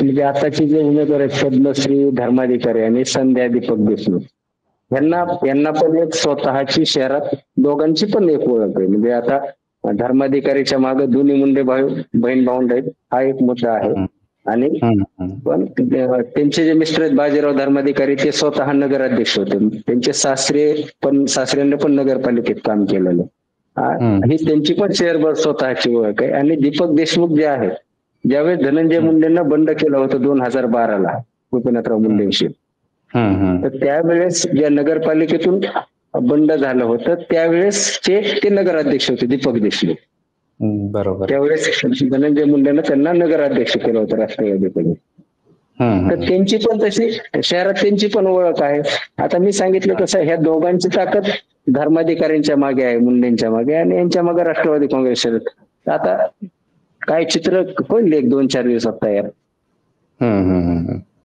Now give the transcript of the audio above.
म्हणजे आताचे जे उमेदवार आहेत पद्मश्री धर्माधिकारी आणि संध्या दीपक देशमुख, यांना पण एक स्वतःची शहरात दोघांची पण एक ओळख आहे. म्हणजे आता धर्माधिकारीच्या मागे दोन्ही मुंडे बहीण भावंड आहेत, हा एक मुद्दा आहे. आणि पण त्यांचे जे मिस्टर आहेत बाजीराव धर्माधिकारी, ते स्वतः नगराध्यक्ष होते. त्यांचे सासऱ्यांनी पण नगरपालिकेत काम केलेलं. ही त्यांची पण शहरभर स्वतःची ओळख आहे. आणि दीपक देशमुख जे आहेत, ज्यावेळेस धनंजय मुंडेंना बंड केलं होतं 2012ला गोपीनाथराव मुंडेंशी, तर त्यावेळेस ज्या नगरपालिकेतून बंड झालं होतं त्यावेळेस ते नगराध्यक्ष होते दीपक देशमुख. बरोबर. त्यावेळेस धनंजय मुंडेंना त्यांना नगराध्यक्ष केलं होतं राष्ट्रवादीकडे. तर त्यांची पण तशी शहरात त्यांची पण ओळख आहे. आता मी सांगितलं कसं, ह्या दोघांची ताकद धर्माधिकाऱ्यांच्या मागे आहे, मुंडेंच्या मागे, आणि यांच्या मागे राष्ट्रवादी काँग्रेस शहरात. आता काय चित्र होईल एक 2-4 दिवसात तयार.